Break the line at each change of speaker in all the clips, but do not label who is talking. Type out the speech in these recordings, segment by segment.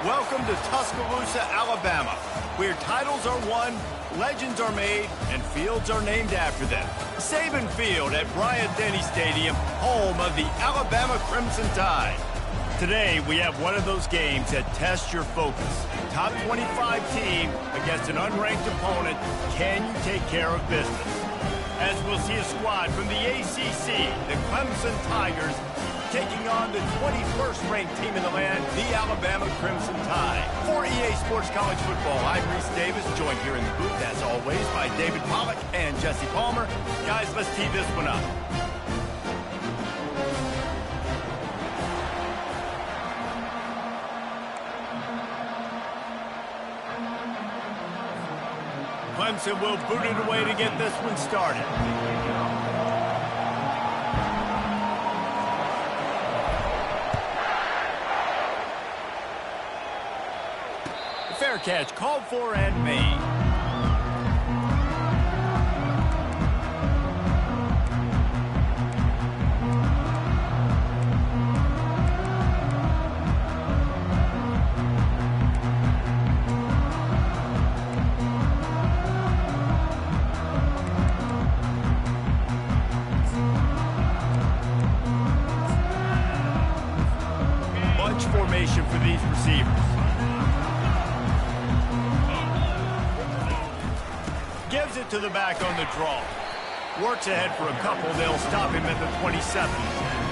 Welcome to Tuscaloosa, Alabama, where titles are won, legends are made, and fields are named after them. Saban Field at Bryant-Denny Stadium, home of the Alabama Crimson Tide. Today, we have one of those games that tests your focus. Top 25 team against an unranked opponent. Can you take care of business? As we'll see a squad from the ACC, the Clemson Tigers, taking on the 21st ranked team in the land, the Alabama Crimson Tide. For EA Sports College Football, I'm Reese Davis, joined here in the booth, as always, by David Pollack and Jesse Palmer. Guys, let's tee this one up. Clemson will boot it away to get this one started. Fair catch called for and made. Bunch formation for these receivers. Gives it to the back on the draw. Works ahead for a couple. They'll stop him at the 27.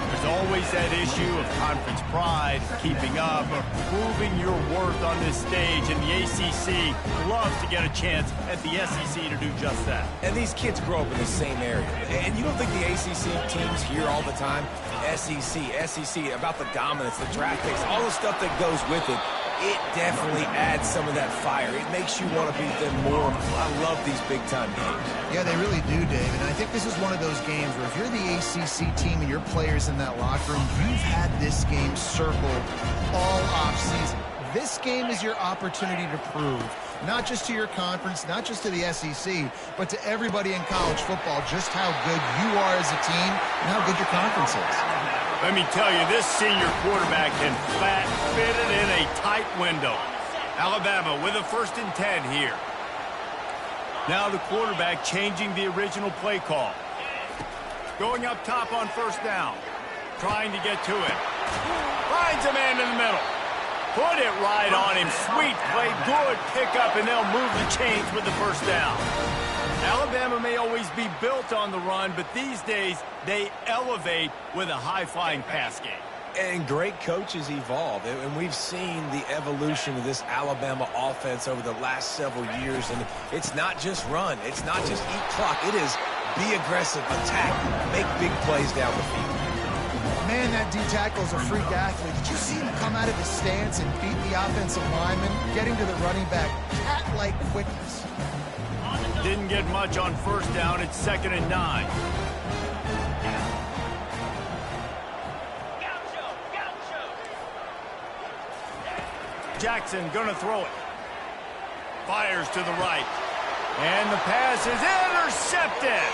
There's always that issue of conference pride, keeping up, or proving your worth on this stage, and the ACC loves to get a chance at the SEC to do just that.
And these kids grow up in the same area. And you don't think the ACC teams hear all the time, SEC, about the dominance, the draft picks, all the stuff that goes with it. It definitely adds some of that fire. It makes you want to beat them more. I love these big-time games.
Yeah, they really do, Dave. And I think this is one of those games where if you're the ACC team and your players in that locker room, you've had this game circled all offseason. This game is your opportunity to prove, not just to your conference, not just to the SEC, but to everybody in college football, just how good you are as a team and how good your conference is.
Let me tell you, this senior quarterback can flat fit it in a tight window. Alabama with a 1st and 10 here. Now the quarterback changing the original play call. Going up top on 1st down. Trying to get to him. Finds a man in the middle. Put it right on him. Sweet play, good pickup, and they'll move the chains with the 1st down. Alabama may always be built on the run, but these days they elevate with a high-flying pass game.
And great coaches evolve, and we've seen the evolution of this Alabama offense over the last several years, and it's not just run, it's not just eat clock, it is be aggressive, attack, make big plays down the field.
Man, that D-tackle is a freak athlete. Did you see him come out of his stance and beat the offensive lineman, getting to the running back, cat-like quickness?
Didn't get much on 1st down. It's 2nd and 9. Jackson gonna throw it. Fires to the right. And the pass is intercepted.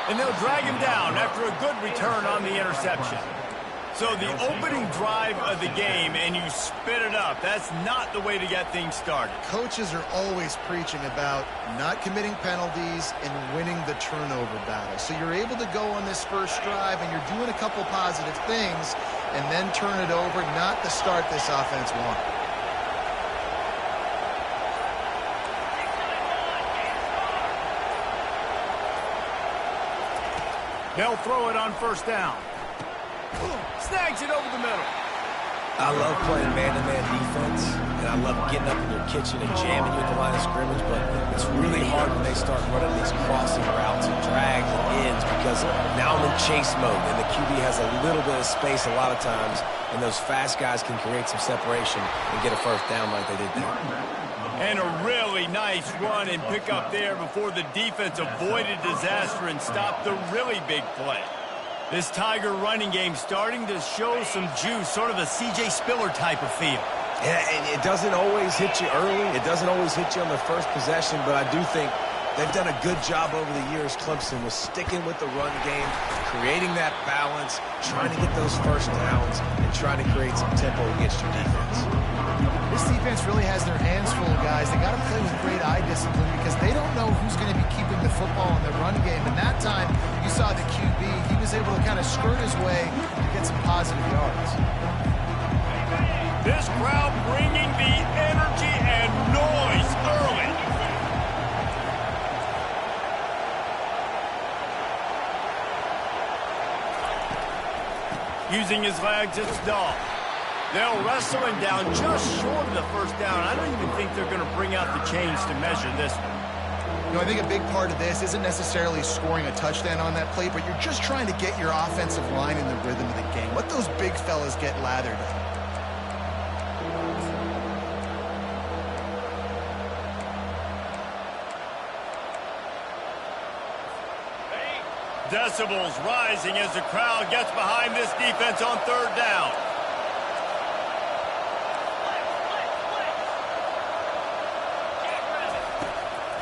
And they'll drag him down after a good return on the interception. So the opening drive of the game, and you spit it up. That's not the way to get things started.
Coaches are always preaching about not committing penalties and winning the turnover battle. So you're able to go on this first drive, and you're doing a couple positive things, and then turn it over, not the start this offense wanted.
They'll throw it on 1st down. Snags it over the middle.
I love playing man-to-man defense, and I love getting up in your kitchen and jamming you at the line of scrimmage, but it's really hard when they start running these crossing routes and drags and ends because now I'm in chase mode, and the QB has a little bit of space a lot of times, and those fast guys can create some separation and get a 1st down like they did there.
And a really nice run and pick up there before the defense avoided disaster and stopped the really big play. This Tiger running game starting to show some juice, sort of a C.J. Spiller type of feel.
Yeah, and it doesn't always hit you early. It doesn't always hit you on the first possession, but I do think They've done a good job over the years, Clemson, with sticking with the run game, creating that balance, trying to get those first downs, and trying to create some tempo against your defense.
This defense really has their hands full, guys. They got to play with great eye discipline because they don't know who's going to be keeping the football in the run game. And that time, you saw the QB. He was able to kind of skirt his way to get some positive yards.
This crowd bringing the energy and noise early. Using his legs, it's Dahl. They'll wrestle him down just short of the first down. I don't even think they're going to bring out the chains to measure this one.
You know, I think a big part of this isn't necessarily scoring a touchdown on that play, but you're just trying to get your offensive line in the rhythm of the game. Let those big fellas get lathered up.
Decibels rising as the crowd gets behind this defense on third down.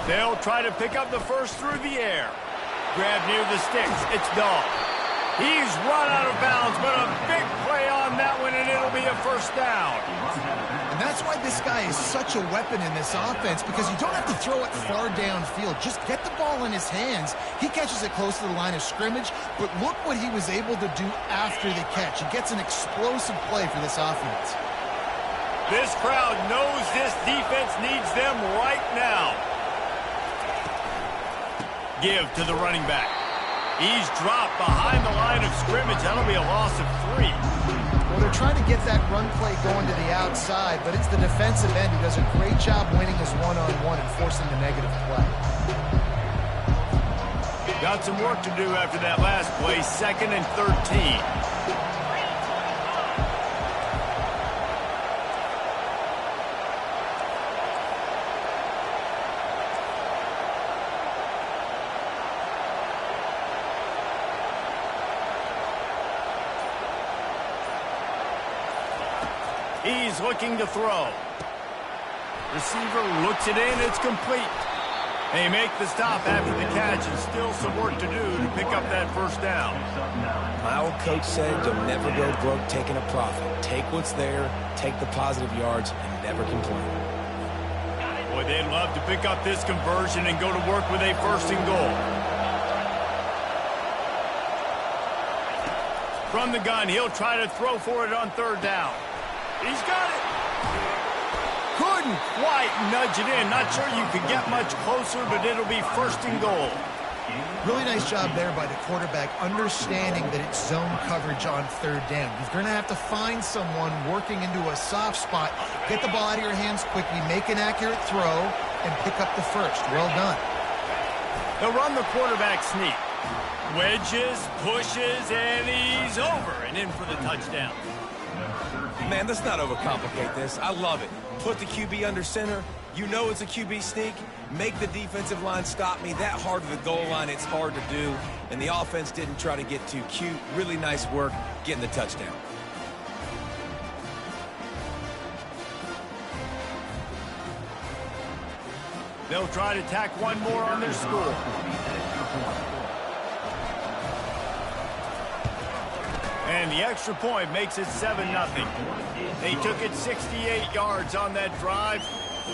They'll try to pick up the first through the air. Grab near the sticks. It's Dahl. He's run out of bounds, but a big play on that one, and it'll be a first down.
And that's why this guy is such a weapon in this offense, because you don't have to throw it far downfield. Just get the ball in his hands. He catches it close to the line of scrimmage, but look what he was able to do after the catch. He gets an explosive play for this offense.
This crowd knows this defense needs them right now. Give to the running back. He's dropped behind the line of scrimmage. That'll be a loss of 3.
Well, they're trying to get that run play going to the outside, but it's the defensive end who does a great job winning his one-on-one and forcing the negative play.
Got some work to do after that last play. 2nd and 13. He's looking to throw. Receiver looks it in. It's complete. They make the stop after the catch, and still some work to do to pick up that first down.
My old coach said you'll never go broke taking a profit. Take what's there, take the positive yards, and never complain.
Boy, they'd love to pick up this conversion and go to work with a 1st and goal. From the gun, he'll try to throw for it on 3rd down. He's got it. Couldn't quite nudge it in. Not sure you could get much closer, but it'll be 1st and goal.
Really nice job there by the quarterback, understanding that it's zone coverage on 3rd down. You're going to have to find someone working into a soft spot, get the ball out of your hands quickly, make an accurate throw, and pick up the first. Well done.
They'll run the quarterback sneak. Wedges, pushes, and he's over and in for the touchdown.
Man, let's not overcomplicate this. I love it. Put the QB under center. You know it's a QB sneak. Make the defensive line stop me. That hard to the goal line, it's hard to do. And the offense didn't try to get too cute. Really nice work getting the touchdown.
They'll try to tack one more on their score. And the extra point makes it 7-0. They took it 68 yards on that drive,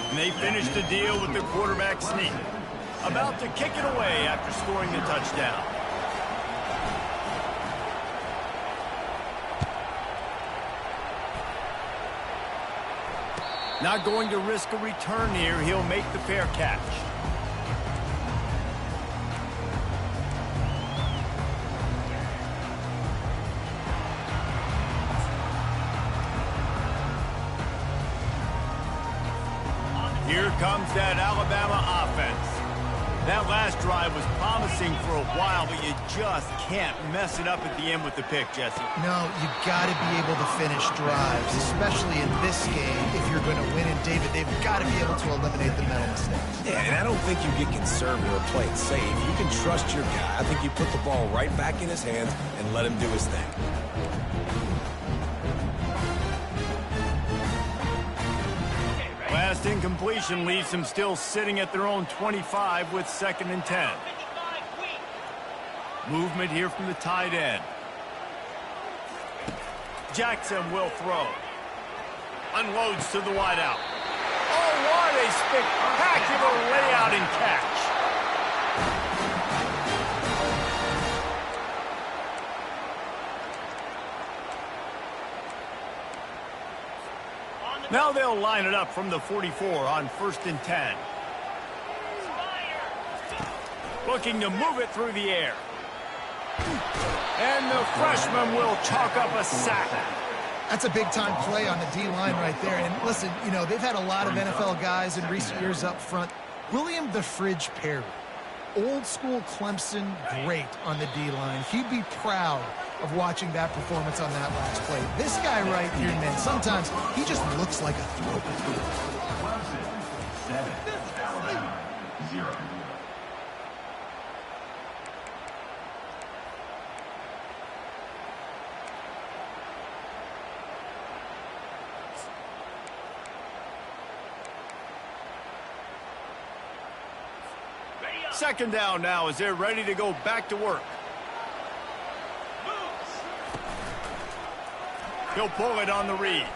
and they finished the deal with the quarterback sneak. About to kick it away after scoring the touchdown. Not going to risk a return here. He'll make the fair catch. Here comes that Alabama offense. That last drive was promising for a while, but you just can't mess it up at the end with the pick, Jesse.
No, you got to be able to finish drives, especially in this game. If you're going to win, and David, they've got to be able to eliminate the mental mistakes.
Yeah, and I don't think you get conservative or play it safe. You can trust your guy. I think you put the ball right back in his hands and let him do his thing.
Last first incompletion leaves them still sitting at their own 25 with 2nd and 10. Movement here from the tight end. Jackson will throw. Unloads to the wideout. Oh, what a spectacular layout and catch. Now they'll line it up from the 44 on 1st and 10. Looking to move it through the air. And the freshman will chalk up a sack.
That's a big-time play on the D-line right there. And listen, you know, they've had a lot of NFL guys in recent years up front. William the Fridge Perry, old-school Clemson great on the D-line. He'd be proud of watching that performance on that last play. This guy right here, man, sometimes he just looks like a throwback.
7, Alabama, 0.
Second down now as they're ready to go back to work. He'll pull it on the read.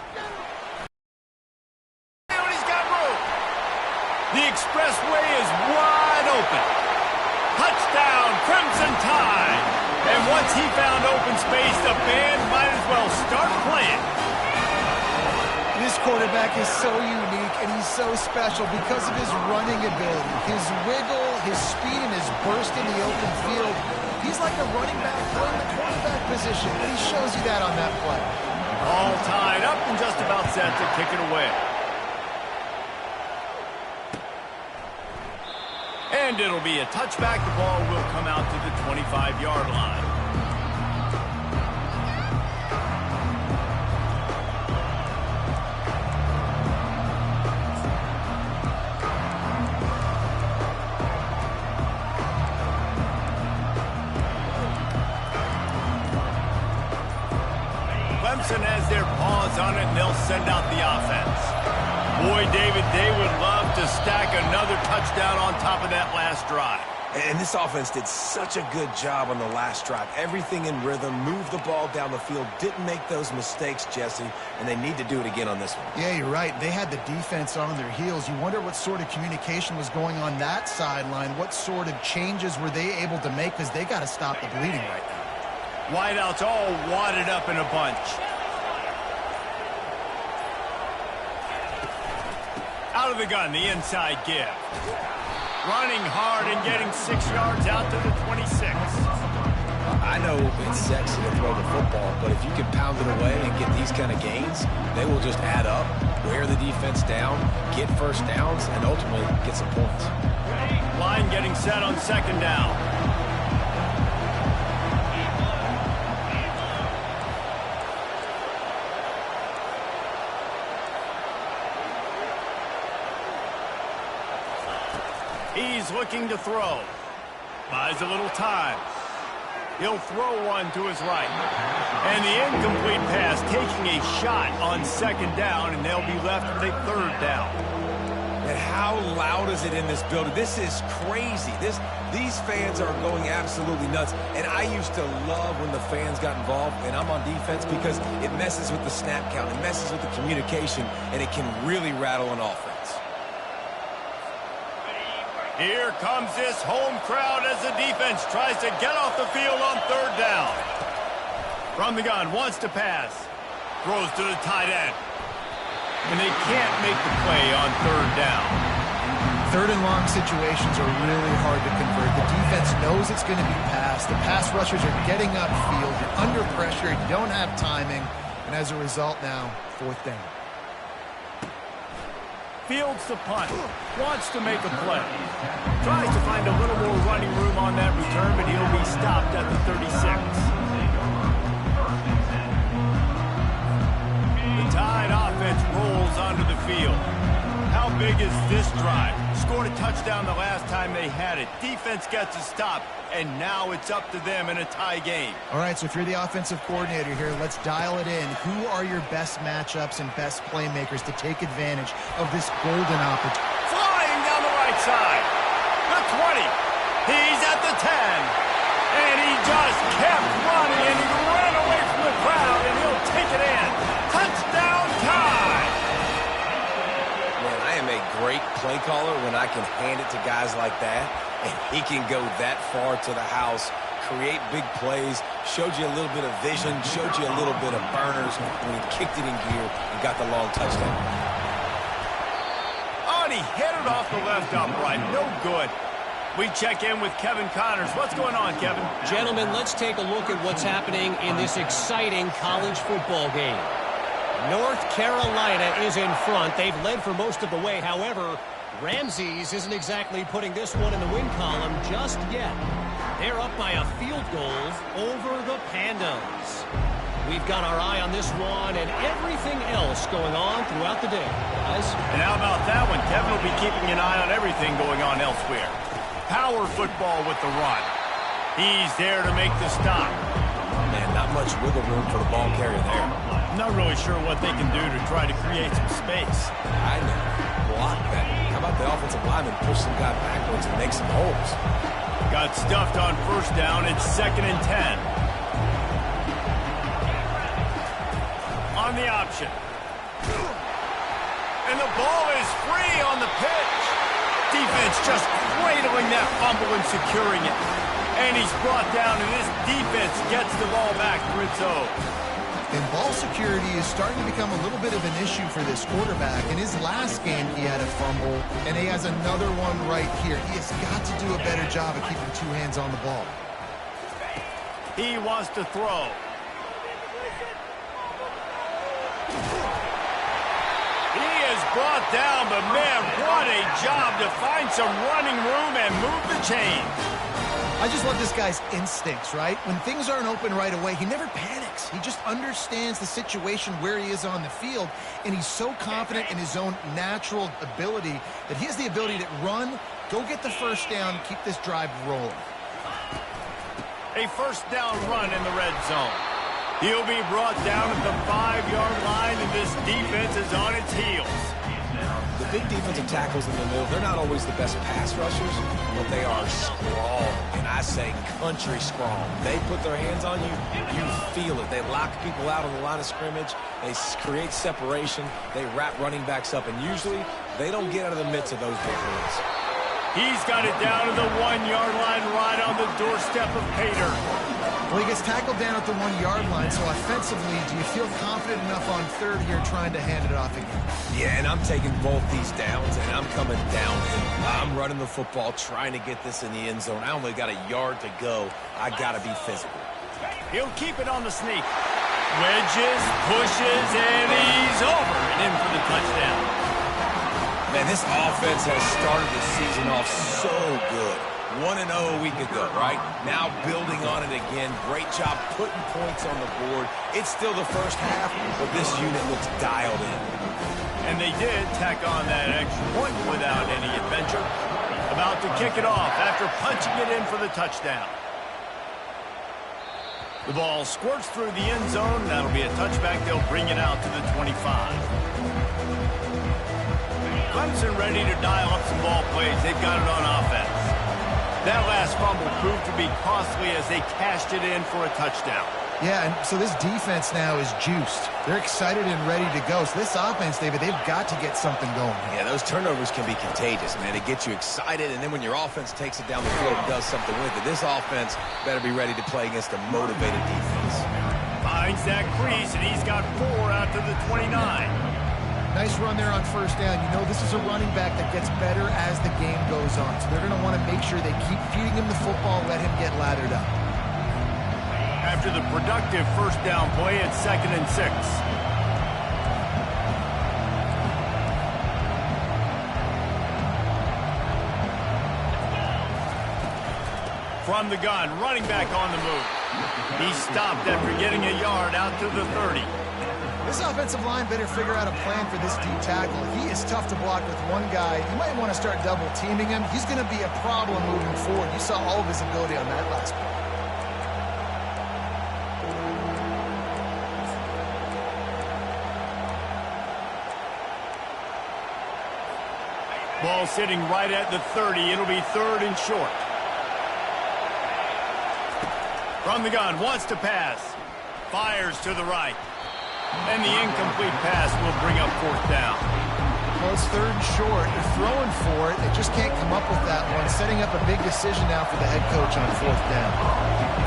And he's got room. The expressway is wide open. Touchdown, Crimson Tide. And once he found open space, the band might as well start playing.
This quarterback is so unique, and he's so special because of his running ability, his wiggle, his speed, and his burst in the open field. He's like a running back playing the quarterback position, and he shows you that on that play.
All tied up and just about set to kick it away. And it'll be a touchback. The ball will come out to the 25-yard line. Clemson has their paws on it, and they'll send out the offense. Boy, David, they would love to stack another touchdown on top of that last drive.
And this offense did such a good job on the last drive. Everything in rhythm, moved the ball down the field, didn't make those mistakes, Jesse, and they need to do it again on this one.
Yeah, you're right. They had the defense on their heels. You wonder what sort of communication was going on that sideline. What sort of changes were they able to make, because they got to stop the bleeding right now.
Wideouts all wadded up in a bunch. Out of the gun, the inside give. Running hard and getting 6 yards out to the 26.
I know it's sexy to throw the football, but if you can pound it away and get these kind of gains, they will just add up, wear the defense down, get first downs, and ultimately get some points.
Line getting set on 2nd down. He's looking to throw. Buys a little time. He'll throw one to his right. And the incomplete pass taking a shot on 2nd down, and they'll be left with a 3rd down.
And how loud is it in this building? This is crazy. These fans are going absolutely nuts. And I used to love when the fans got involved, and I'm on defense, because it messes with the snap count, it messes with the communication, and it can really rattle an offense.
Here comes this home crowd as the defense tries to get off the field on 3rd down. From the gun, wants to pass. Throws to the tight end. And they can't make the play on 3rd down.
3rd and long situations are really hard to convert. The defense knows it's going to be passed. The pass rushers are getting upfield. You're under pressure. You don't have timing. And as a result now, 4th down.
Fields the punt. Wants to make a play. Tries to find a little more running room on that return, but he'll be stopped at the 36. The Tide offense rolls onto the field. How big is this drive. Scored a touchdown the last time they had it. Defense gets a stop, and now it's up to them in a tie game.
All right, so if you're the offensive coordinator here, let's dial it in. Who are your best matchups and best playmakers to take advantage of this golden opportunity?
Flying down the right side. The 20. He's at the 10. And he just kept running, and he ran away from the crowd, and he'll take it in. Touchdown tie.
Man, I am a great play caller when I can hand it to guys like that, and he can go that far to the house, create big plays, showed you a little bit of vision, showed you a little bit of burners when he kicked it in gear and got the long touchdown.
Oh, and he hit it off the left upright. No good. We check in with Kevin Connors. What's going on, Kevin?
Gentlemen, let's take a look at what's happening in this exciting college football game. North Carolina is in front. They've led for most of the way. However, Ramses isn't exactly putting this one in the win column just yet. They're up by a field goal over the Pandas. We've got our eye on this one and everything else going on throughout the day, guys.
And how about that one? Kevin will be keeping an eye on everything going on elsewhere. Power football with the run. He's there to make the stop.
Man, not much wiggle room for the ball carrier there.
I'm not really sure what they can do to try to create some space.
I know. Block that. How about the offensive lineman push some guy backwards and make some holes?
Got stuffed on first down. It's 2nd and 10. On the option. And the ball is free on the pitch. Defense just cradling that fumble and securing it. And he's brought down, and this defense gets the ball back for its own.
And ball security is starting to become a little bit of an issue for this quarterback. In his last game, he had a fumble, and he has another one right here. He has got to do a better job of keeping two hands on the ball.
He wants to throw. He is brought down, but man, what a job to find some running room and move the chains.
I just love this guy's instincts, right? When things aren't open right away, he never panics. He just understands the situation where he is on the field, and he's so confident in his own natural ability that he has the ability to run, go get the first down, and keep this drive rolling.
A first down run in the red zone. He'll be brought down at the 5-yard line, and this defense is on its heels.
The big defensive tackles in the middle, they're not always the best pass rushers, but they are strong, and I say country strong. They put their hands on you, you feel it. They lock people out on the line of scrimmage. They create separation. They wrap running backs up, and usually they don't get out of the midst of those big runs.
He's got it down to the 1-yard line right on the doorstep of Pater.
Well, he gets tackled down at the 1-yard line, so offensively, do you feel confident enough on third here trying to hand it off again?
Yeah, and I'm taking both these downs, and I'm coming downhill. I'm running the football, trying to get this in the end zone. I only got a yard to go. I got to be physical.
He'll keep it on the sneak. Wedges, pushes, and he's over and in for the touchdown.
Man, this offense has started the season off so good. 1-0 a week ago, right? Now building on it again. Great job putting points on the board. It's still the first half, but this unit looks dialed in.
And they did tack on that extra point without any adventure. About to kick it off after punching it in for the touchdown. The ball squirts through the end zone. That'll be a touchback. They'll bring it out to the 25. Clemson ready to dial up some ball plays. They've got it on offense. That last fumble proved to be costly as they cashed it in for a touchdown.
Yeah, and so this defense now is juiced. They're excited and ready to go. So this offense, David, they've got to get something going.
Yeah, those turnovers can be contagious, man. It gets you excited, and then when your offense takes it down the field and does something with it, this offense better be ready to play against a motivated defense.
Finds that crease, and he's got 4 out to the 29.
Nice run there on first down. You know, this is a running back that gets better as the game goes on. So they're going to want to make sure they keep feeding him the football, let him get lathered up.
After the productive first down play, it's 2nd and 6. From the gun, running back on the move. He stopped after getting a yard out to the 30.
This offensive line better figure out a plan for this D tackle. He is tough to block with one guy. You might want to start double teaming him. He's going to be a problem moving forward. You saw all of his ability on that last play.
Ball sitting right at the 30. It'll be 3rd and short. From the gun, wants to pass. Fires to the right. And the incomplete pass will bring up 4th down.
Well, it's 3rd and short. They're throwing for it. They just can't come up with that one. Setting up a big decision now for the head coach on 4th down.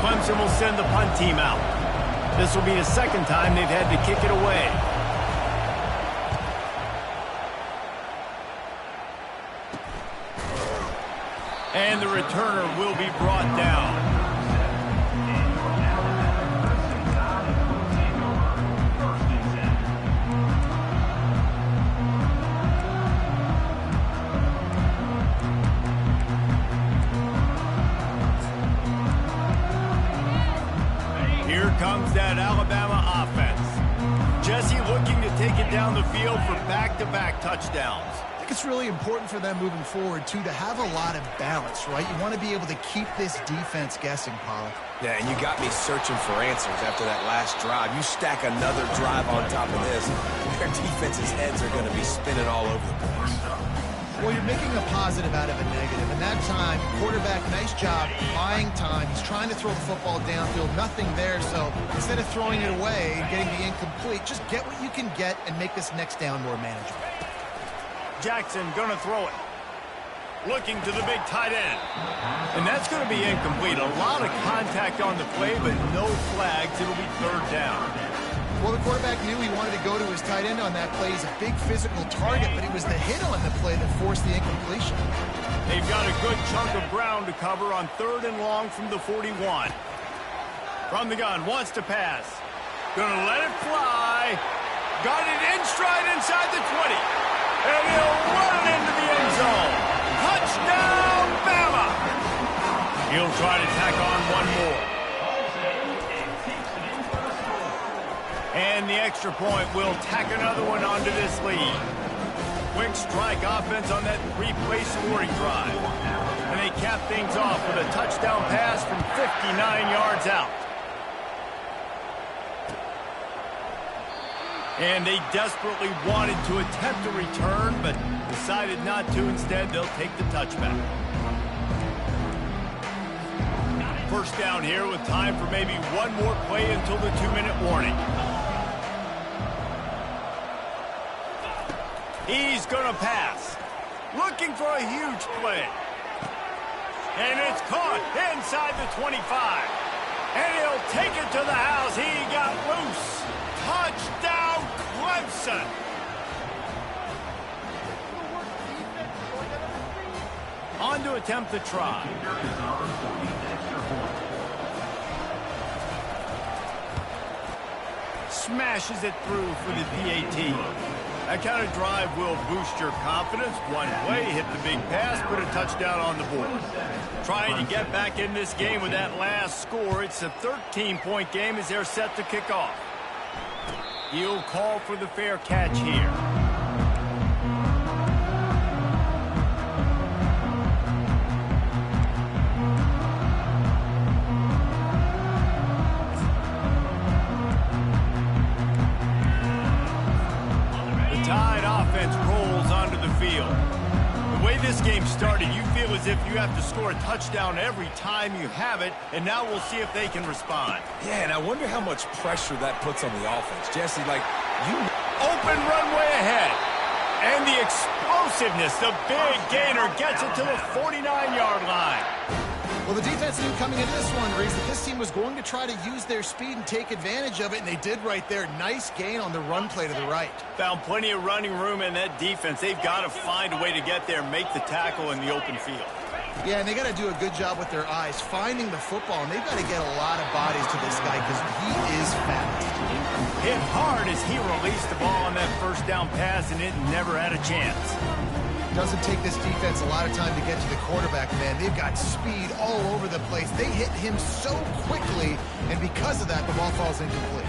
Clemson will send the punt team out. This will be the 2nd time they've had to kick it away. And the returner will be brought down. Here comes that Alabama offense. Jesse looking to take it down the field for back-to-back touchdowns.
I think it's really important for them moving forward, too, to have a lot of balance, right? You want to be able to keep this defense guessing, Pollard.
Yeah, and you got me searching for answers after that last drive. You stack another drive on top of this, their defense's heads are going to be spinning all over the place.
Well, you're making a positive out of a negative. And that time, quarterback, nice job, buying time. He's trying to throw the football downfield. Nothing there, so instead of throwing it away and getting the incomplete, just get what you can get and make this next down more manageable.
Jackson gonna throw it. Looking to the big tight end. And that's gonna be incomplete. A lot of contact on the play, but no flags. It'll be 3rd down.
Well, the quarterback knew he wanted to go to his tight end on that play. He's a big physical target, but it was the hit on the play that forced the incompletion.
They've got a good chunk of ground to cover on 3rd and long from the 41. From the gun, wants to pass. Gonna let it fly. Got it in stride inside the 20. And he'll run it into the end zone. Touchdown, Bama! He'll try to tack on one more. And the extra point will tack another one onto this lead. Quick strike offense on that 3-play scoring drive. And they cap things off with a touchdown pass from 59 yards out. And they desperately wanted to attempt a return, but decided not to. Instead, they'll take the touchback. 1st down here with time for maybe one more play until the 2-minute warning. He's going to pass. Looking for a huge play. And it's caught inside the 25. And he'll take it to the house. He got loose. Touchdown, Clemson. On to attempt the try. Smashes it through for the PAT. That kind of drive will boost your confidence. One play, hit the big pass, put a touchdown on the board. Trying to get back in this game with that last score. It's a 13-point game as they're set to kick off. He'll call for the fair catch here. The Tide offense rolls onto the field. The way this game started, you feel as if you have to score a touchdown every time you have it, and now we'll see if they can respond.
Yeah, and I wonder how much pressure that puts on the offense. Jesse,
Open runway ahead. And the explosiveness, the big gainer gets it to the 49-yard line.
Well, the defense knew coming into this one, Reese, that this team was going to try to use their speed and take advantage of it, and they did right there. Nice gain on the run play to the right.
Found plenty of running room in that defense. They've got to find a way to get there and make the tackle in the open field.
Yeah, and they got to do a good job with their eyes, finding the football, and they've got to get a lot of bodies to this guy because he is fast.
Hit hard as he released the ball on that 1st down pass, and it never had a chance.
Doesn't take this defense a lot of time to get to the quarterback, man. They've got speed all over the place. They hit him so quickly, and because of that, the ball falls incomplete.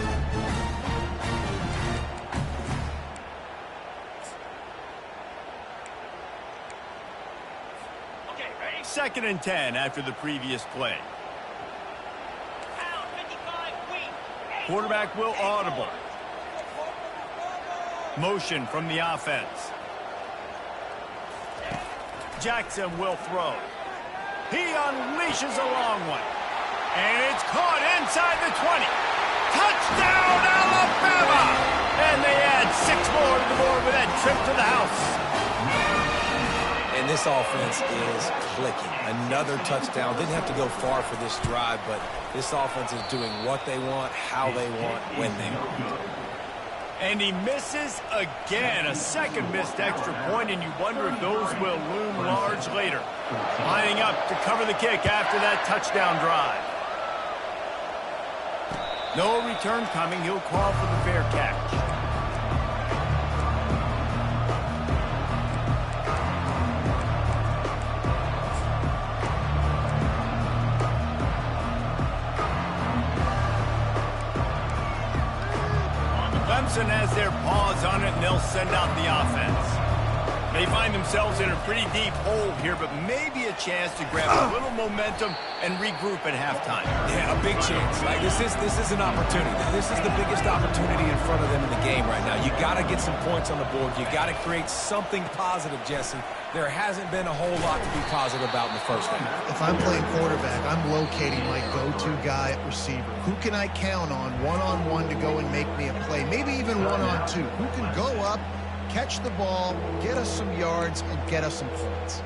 2nd and 10 after the previous play. Quarterback will audible. Motion from the offense. Jackson will throw. He unleashes a long one. And it's caught inside the 20. Touchdown, Alabama! And they add 6 more to the board with that trip to the house.
And this offense is clicking. Another touchdown. Didn't have to go far for this drive, but this offense is doing what they want, how they want, when they want.
And he misses again. A second missed extra point, and you wonder if those will loom large later. Lining up to cover the kick after that touchdown drive. No return coming. He'll call for the fair catch. Clemson has their paws on it, and they'll send out the offense. They find themselves in a pretty deep hole here, but maybe a chance to grab a little momentum and regroup at halftime.
Yeah, a big chance. Like this is an opportunity. This is the biggest opportunity in front of them in the game right now. You got to get some points on the board. You got to create something positive, Jesse. There hasn't been a whole lot to be positive about in the first half.
If I'm playing quarterback, I'm locating my go-to guy at receiver. Who can I count on one-on-one to go and make me a play? Maybe even one-on-two. Who can go up, catch the ball, get us some yards, and get us some points?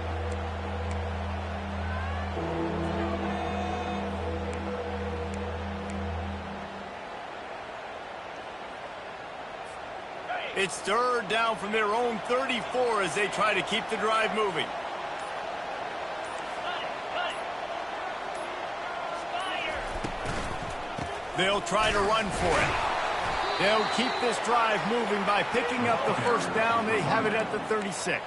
It's 3rd down from their own 34 as they try to keep the drive moving. They'll try to run for it. They'll keep this drive moving by picking up the 1st down. They have it at the 36.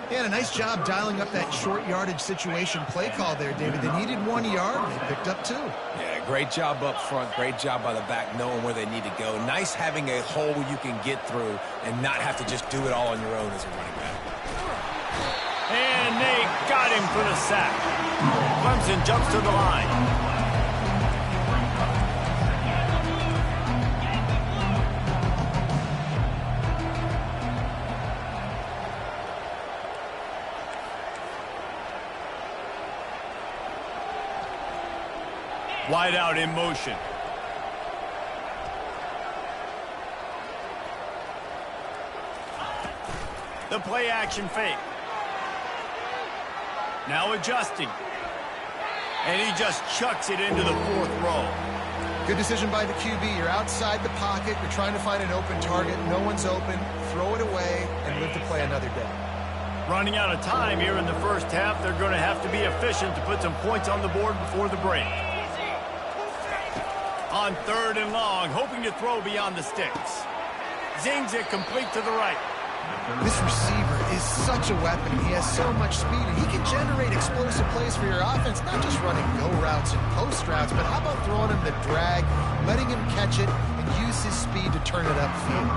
Yeah, a nice job dialing up that short yardage situation play call there, David. They needed 1 yard. They picked up 2.
Yeah, great job up front. Great job by the back knowing where they need to go. Nice having a hole you can get through and not have to just do it all on your own as a running back.
And they got him for the sack. Clemson jumps to the line. Wide out in motion. The play action fake. Now adjusting. And he just chucks it into the 4th row.
Good decision by the QB. You're outside the pocket. You're trying to find an open target. No one's open. Throw it away and live to play another day.
Running out of time here in the first half. They're going to have to be efficient to put some points on the board before the break. On 3rd and long, hoping to throw beyond the sticks. Zings it complete to the right.
This receiver is such a weapon. He has so much speed, and he can generate explosive plays for your offense, not just running go routes and post routes, but how about throwing him the drag, letting him catch it, and use his speed to turn it upfield.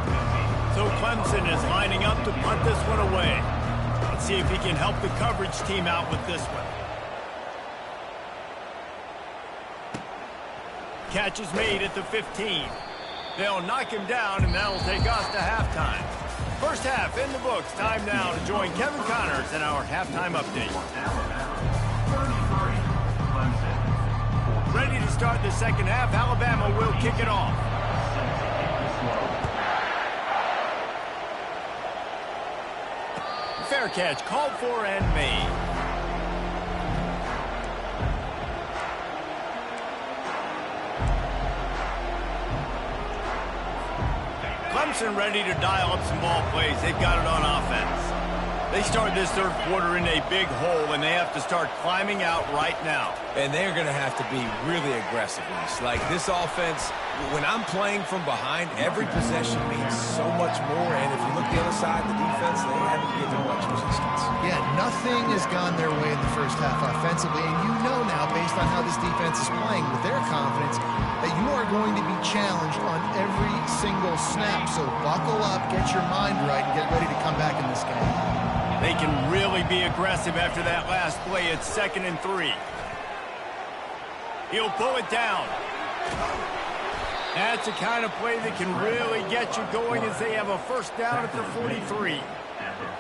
So Clemson is lining up to punt this one away. Let's see if he can help the coverage team out with this one. Catch is made at the 15. They'll knock him down, and that'll take us to halftime. First half in the books. Time now to join Kevin Connors in our halftime update. Ready to start the second half. Alabama will kick it off. Fair catch called for and made. Clemson ready to dial up some ball plays. They've got it on offense. They start this 3rd quarter in a big hole, and they have to start climbing out right now.
And they're going to have to be really aggressive. Like this offense, when I'm playing from behind, every possession means so much more. And if you look the other side, the defense, they haven't given much resistance.
Yeah, nothing has gone their way in the first half offensively. And you know now, based on how this defense is playing with their confidence, that you are going to be challenged on every single snap. So buckle up, get your mind right, and get ready to come back in this game.
They can really be aggressive after that last play. It's 2nd and 3. He'll pull it down. That's the kind of play that can really get you going as they have a first down at the 43.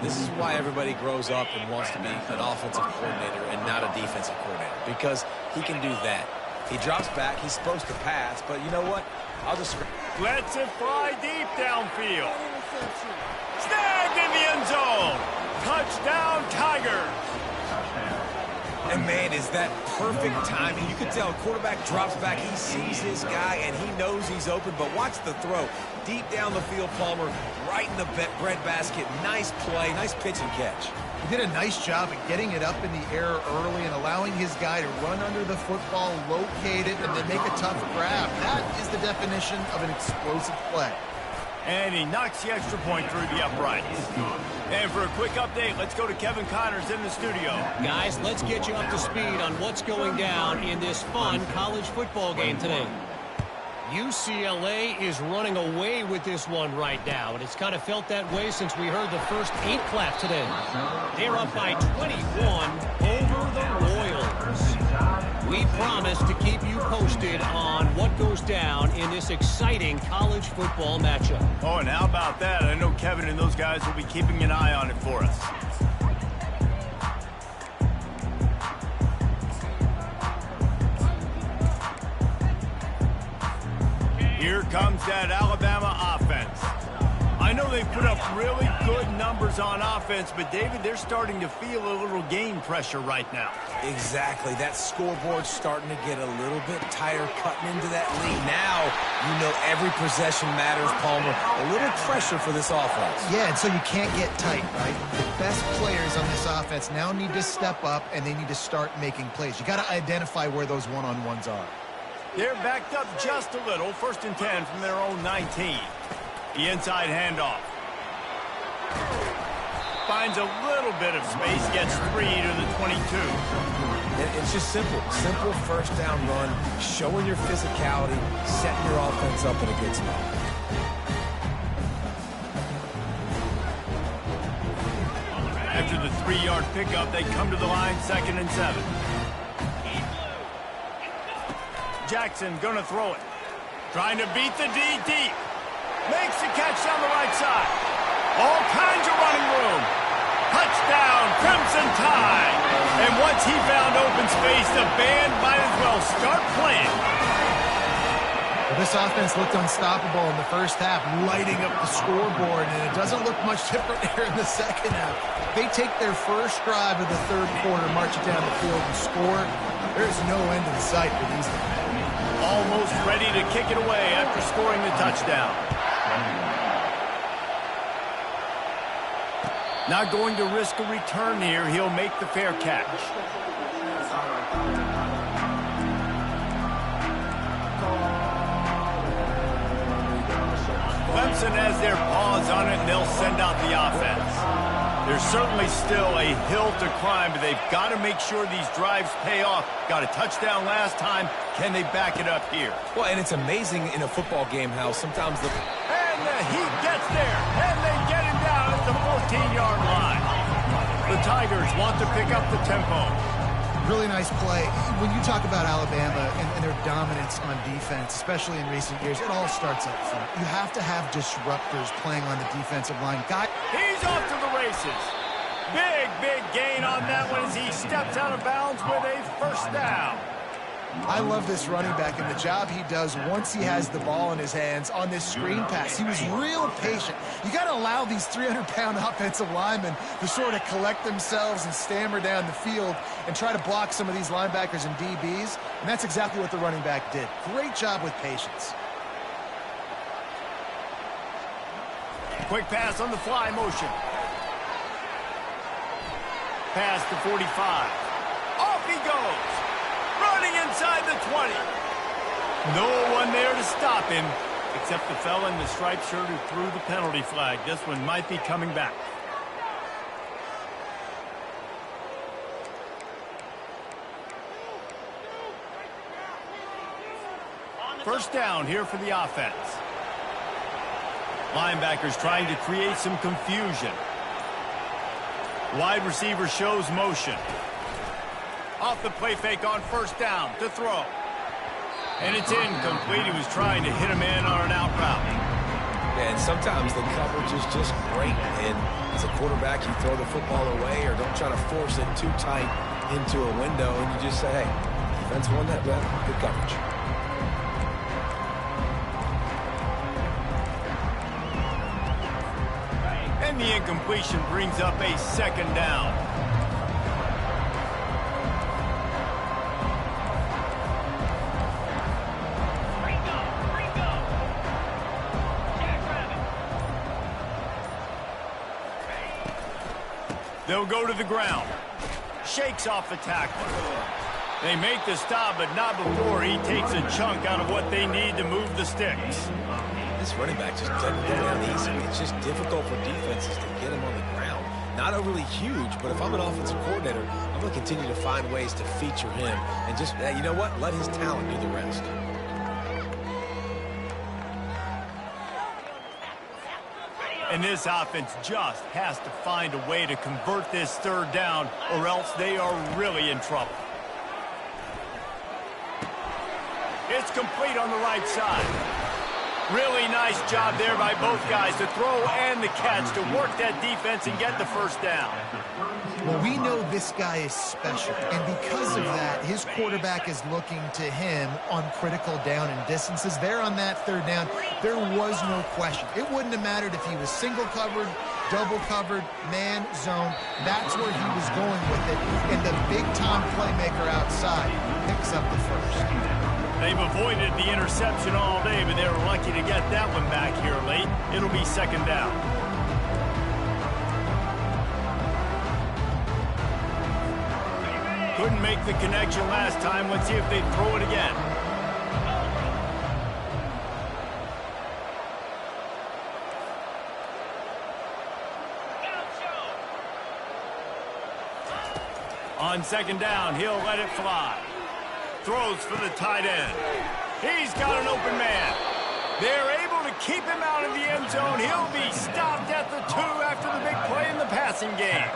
This is why everybody grows up and wants to be an offensive coordinator and not a defensive coordinator, because he can do that. He drops back. He's supposed to pass, but you know what? I'll just...
Lets it fly deep downfield. Snagged in the end zone. Touchdown, Tigers.
And, man, is that perfect timing. You can tell quarterback drops back. He sees his guy, and he knows he's open. But watch the throw. Deep down the field, Palmer, right in the bread basket. Nice play, nice pitch and catch.
He did a nice job at getting it up in the air early and allowing his guy to run under the football, locate it, and then make a tough grab. That is the definition of an explosive play.
And he knocks the extra point through the uprights. And for a quick update, let's go to Kevin Connors in the studio.
Guys, let's get you up to speed on what's going down in this fun college football game today. UCLA is running away with this one right now, and it's kind of felt that way since we heard the first 8 clap today. They're up by 21 over the Royals. We promise to keep you posted on what goes down in this exciting college football matchup.
Oh, and how about that? I know Kevin and those guys will be keeping an eye on it for us. Here comes that Alabama offense. I know they put up really good numbers on offense, but, David, they're starting to feel a little game pressure right now.
Exactly. That scoreboard's starting to get a little bit tighter cutting into that lead. Now, you know every possession matters, Palmer. A little pressure for this offense.
Yeah, and so you can't get tight, right? The best players on this offense now need to step up, and they need to start making plays. You got to identify where those one-on-ones are.
They're backed up just a little. 1st and 10 from their own 19. The inside handoff. Finds a little bit of space, gets 3 to the 22.
It's just simple. Simple first down run, showing your physicality, setting your offense up in a good spot.
After the 3-yard pickup, they come to the line, 2nd and 7. Jackson gonna throw it. Trying to beat the D deep. Makes the catch down the right side. All kinds of running room. Touchdown, Crimson Tide. And once he found open space, the band might as well start playing.
Well, this offense looked unstoppable in the first half, lighting up the scoreboard, and it doesn't look much different here in the second half. They take their first drive of the third quarter, march it down the field, and score. There's no end in sight for these guys.
Almost ready to kick it away after scoring the touchdown. Not going to risk a return here. He'll make the fair catch. Clemson has their paws on it, and they'll send out the offense. There's certainly still a hill to climb, but they've got to make sure these drives pay off. Got a touchdown last time. Can they back it up here?
Well, and it's amazing in a football game how sometimes the...
And the heat gets there, and they get him down at the 14-yard line. The Tigers want to pick up the tempo.
Really nice play. When you talk about Alabama and their dominance on defense, especially in recent years, it all starts up front. You have to have disruptors playing on the defensive line.
He's off to the races. Big gain on that one as he steps out of bounds with a first down.
I love this running back and the job he does once he has the ball in his hands on this screen pass. He was real patient. You got to allow these 300-pound offensive linemen to sort of collect themselves and stammer down the field and try to block some of these linebackers and DBs, and that's exactly what the running back did. Great job with patience.
Quick pass on the fly motion. Pass to 45. Off he goes. Running inside the 20. No one there to stop him, except the fella in the striped shirt who threw the penalty flag. This one might be coming back. First down here for the offense. Linebackers trying to create some confusion. Wide receiver shows motion. Off the play fake on first down to throw. And it's incomplete. He was trying to hit a man on an out route.
Yeah, and sometimes the coverage is just great. And as a quarterback, you throw the football away or don't try to force it too tight into a window. And you just say, hey, defense won that well. Good coverage.
And the incompletion brings up a second down. They'll go to the ground. Shakes off the tackle. They make the stop, but not before he takes a chunk out of what they need to move the sticks.
This running back just doesn't go down easy. It's just difficult for defenses to get him on the ground. Not overly huge, but if I'm an offensive coordinator, I'm going to continue to find ways to feature him and just, you know what, let his talent do the rest.
And this offense just has to find a way to convert this third down, or else they are really in trouble. It's complete on the right side. Really nice job there by both guys to throw and the catch to work that defense and get the first down.
Well, we know this guy is special, and because of that, his quarterback is looking to him on critical down and distances. There on that third down, there was no question. It wouldn't have mattered if he was single covered, double covered, man, zone. That's where he was going with it, and the big-time playmaker outside picks up the first.
They've avoided the interception all day, but they're lucky to get that one back here late. It'll be second down. Couldn't make the connection last time. Let's see if they throw it again. On second down, he'll let it fly. Throws for the tight end. He's got an open man. They're able to keep him out of the end zone. He'll be stopped at the 2 after the big play in the passing game.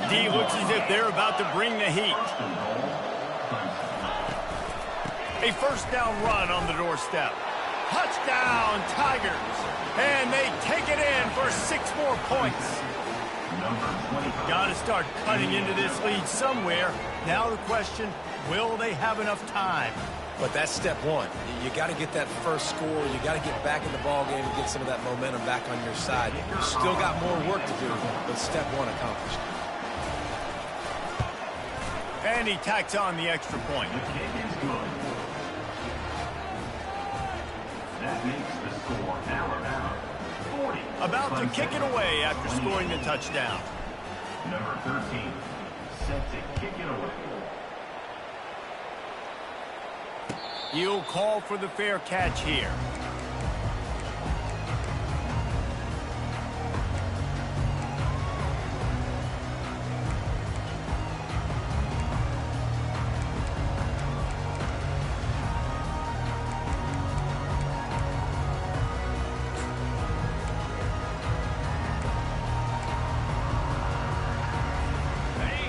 D looks as if they're about to bring the heat. A first down run on the doorstep. Touchdown, Tigers. And they take it in for 6 more points. Got to start cutting into this lead somewhere. Now the question, will they have enough time?
But that's step one. You got to get that first score. You got to get back in the ball game and get some of that momentum back on your side. You still got more work to do, but step one accomplished.
And he tacks on the extra point.
That makes the score Alabama 40.
About to kick it away after scoring the touchdown.
Number 13, set to kick it away.
He'll call for the fair catch here.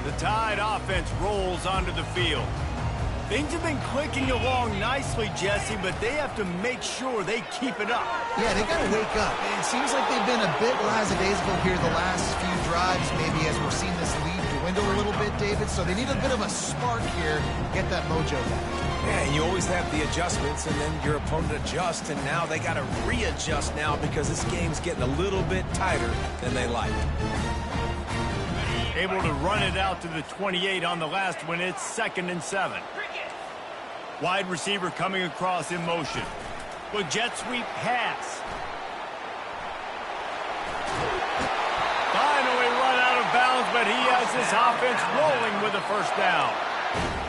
The Tide offense rolls onto the field. Things have been clicking along nicely, Jesse, but they have to make sure they keep it up.
Yeah, they got to wake up. It seems like they've been a bit lackadaisical here the last few drives, maybe as we're seeing this lead dwindle a little bit, David. So they need a bit of a spark here to get that mojo back.
Yeah, and you always have the adjustments, and then your opponent adjusts, and now they got to readjust now because this game's getting a little bit tighter than they like.
Able to run it out to the 28 on the last one. It's 2nd and 7. Wide receiver coming across in motion. With jet sweep pass. Finally run out of bounds, but he has this offense rolling with a first down.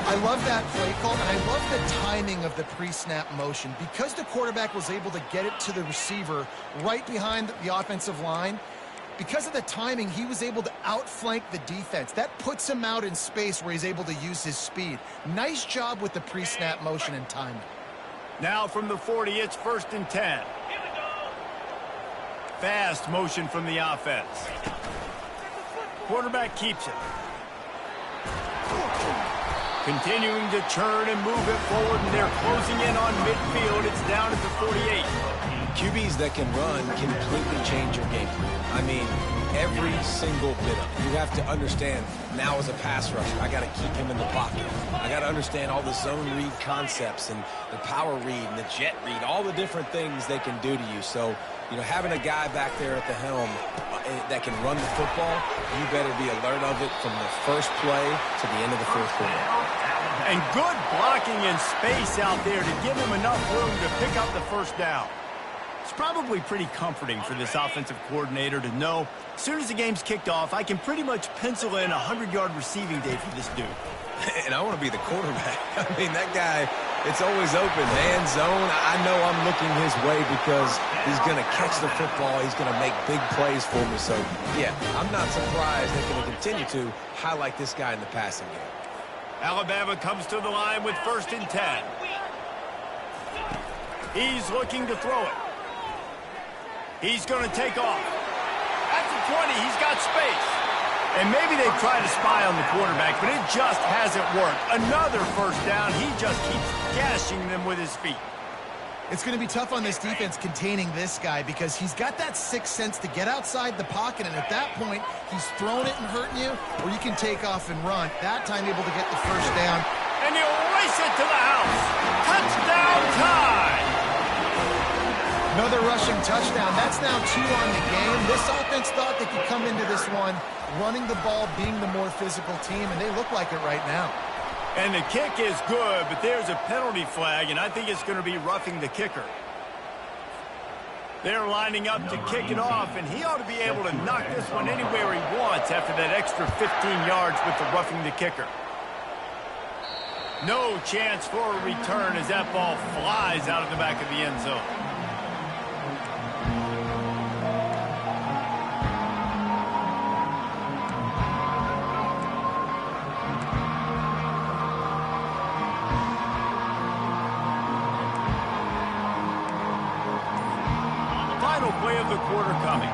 I love that play call, and I love the timing of the pre-snap motion. Because the quarterback was able to get it to the receiver right behind the offensive line, because of the timing, he was able to outflank the defense. That puts him out in space where he's able to use his speed. Nice job with the pre-snap motion and timing.
Now from the 40, it's 1st and 10. Fast motion from the offense. Quarterback keeps it. Continuing to churn and move it forward, and they're closing in on midfield. It's down at the 48.
QBs that can run completely change your game plan. I mean, every single bit of it. You have to understand, now as a pass rusher, I got to keep him in the pocket. I got to understand all the zone read concepts and the power read and the jet read, all the different things they can do to you. So, you know, having a guy back there at the helm that can run the football, you better be alert of it from the first play to the end of the fourth quarter.
And good blocking in space out there to give him enough room to pick up the first down. It's probably pretty comforting for this offensive coordinator to know as soon as the game's kicked off, I can pretty much pencil in a 100-yard receiving day for this dude.
And I want to be the quarterback. I mean, that guy, it's always open, man, zone. I know I'm looking his way because he's going to catch the football. He's going to make big plays for me. So, yeah, I'm not surprised they're going to continue to highlight this guy in the passing game.
Alabama comes to the line with 1st and 10. He's looking to throw it. He's going to take off. At the 20, he's got space. And maybe they've tried to spy on the quarterback, but it just hasn't worked. Another first down. He just keeps gashing them with his feet.
It's going to be tough on this defense containing this guy because he's got that sixth sense to get outside the pocket, and at that point, he's throwing it and hurting you, or you can take off and run. That time able to get the first down.
And he'll race it to the house. Touchdown time!
Another rushing touchdown. That's now 2 on the game. This offense thought they could come into this one running the ball, being the more physical team, and they look like it right now.
And the kick is good, but there's a penalty flag, and I think it's going to be roughing the kicker. They're lining up to kick it off, and he ought to be able to knock this one anywhere he wants after that extra 15 yards with the roughing the kicker. No chance for a return as that ball flies out of the back of the end zone. Play of the quarter coming.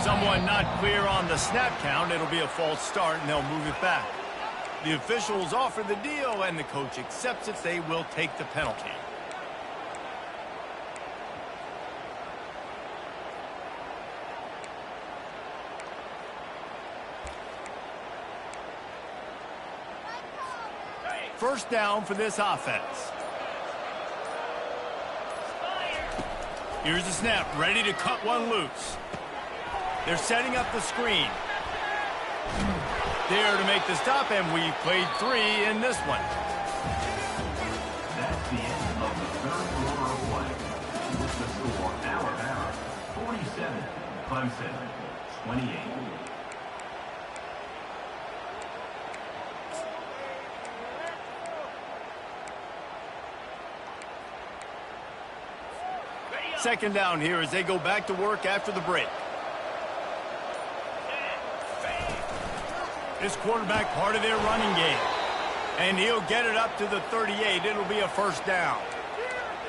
Someone not clear on the snap count. It'll be a false start, and they'll move it back. The officials offer the deal, and the coach accepts it. They will take the penalty. First down for this offense. Here's the snap, ready to cut one loose. They're setting up the screen. There to make the stop, and we played 3 in this one.
That's the end of the third quarter of play. With the score, Alabama 47, Clemson 28.
Second down here as they go back to work after the break. This quarterback part of their running game. And he'll get it up to the 38. It'll be a first down.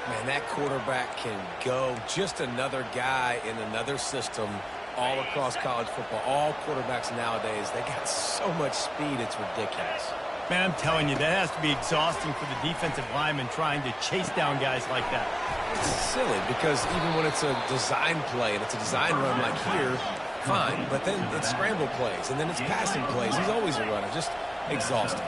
Man, that quarterback can go. Just another guy in another system all across college football. All quarterbacks nowadays, they got so much speed, it's ridiculous.
Man, I'm telling you, that has to be exhausting for the defensive lineman trying to chase down guys like that.
It's silly because even when it's a design play and it's a design run like here, fine. But then it's scramble plays and then it's passing plays. He's always a runner. Just exhausting.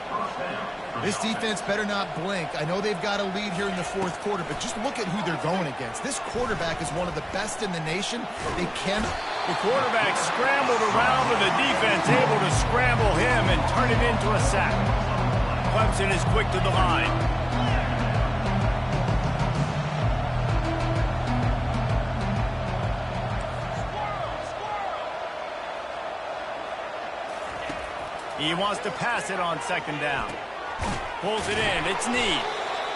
This defense better not blink. I know they've got a lead here in the fourth quarter, but just look at who they're going against. This quarterback is one of the best in the nation. They cannot.
The quarterback scrambled around, but the defense able to scramble him and turn it into a sack. Clemson is quick to the line. He wants to pass it on second down. Pulls it in. It's Need.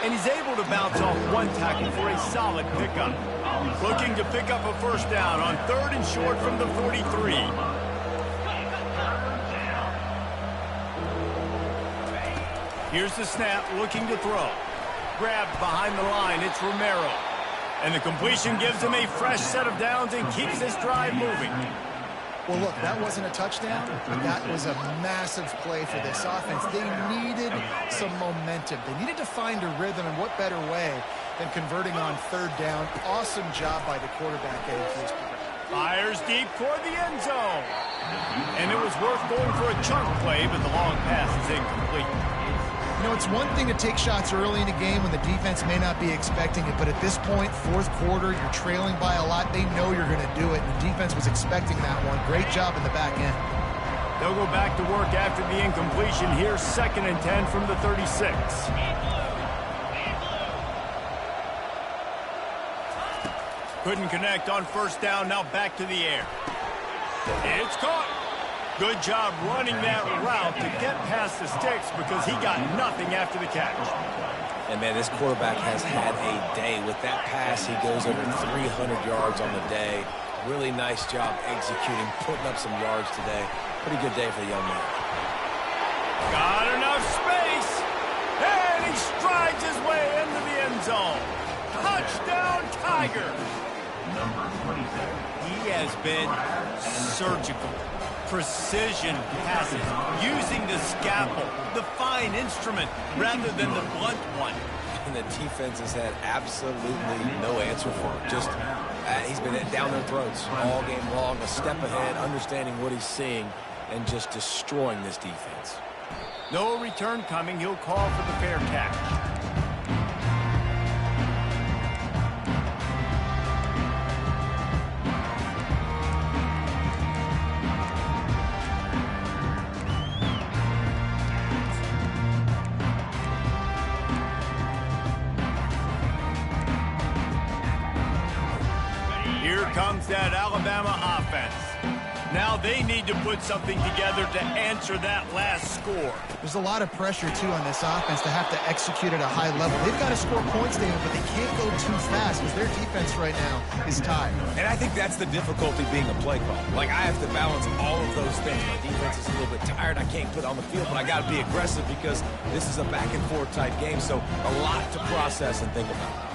And he's able to bounce off one tackle for a solid pickup. Looking to pick up a first down on 3rd and short from the 43. Here's the snap, looking to throw. Grabbed behind the line. It's Romero. And the completion gives him a fresh set of downs and keeps this drive moving.
Well, look, that wasn't a touchdown, but that was a massive play for this offense. They needed some momentum. They needed to find a rhythm, and what better way than converting on third down. Awesome job by the quarterback getting to his point.
Fires deep toward the end zone. And it was worth going for a chunk play, but the long pass is incomplete.
You know, it's one thing to take shots early in a game when the defense may not be expecting it, but at this point, fourth quarter, you're trailing by a lot. They know you're going to do it, and the defense was expecting that one. Great job in the back end.
They'll go back to work after the incompletion. Here's 2nd and 10 from the 36. Couldn't connect on first down. Now back to the air. It's caught. Good job running that route to get past the sticks because he got nothing after the catch.
And, man, this quarterback has had a day. With that pass, he goes over 300 yards on the day. Really nice job executing, putting up some yards today. Pretty good day for the young man.
Got enough space. And he strides his way into the end zone. Touchdown, Tiger.
Number 27.
He has been surgical. Precision passes, using the scalpel, the fine instrument, rather than the blunt one.
And the defense has had absolutely no answer for him. Just, he's been down their throats all game long, a step ahead, understanding what he's seeing, and just destroying this defense.
No return coming. He'll call for the fair catch. Here comes that Alabama offense. Now they need to put something together to answer that last score.
There's a lot of pressure, too, on this offense to have to execute at a high level. They've got to score points, David, but they can't go too fast because their defense right now is tired.
And I think that's the difficulty being a play call. Like, I have to balance all of those things. My defense is a little bit tired. I can't put on the field, but I got to be aggressive because this is a back-and-forth type game, so a lot to process and think about.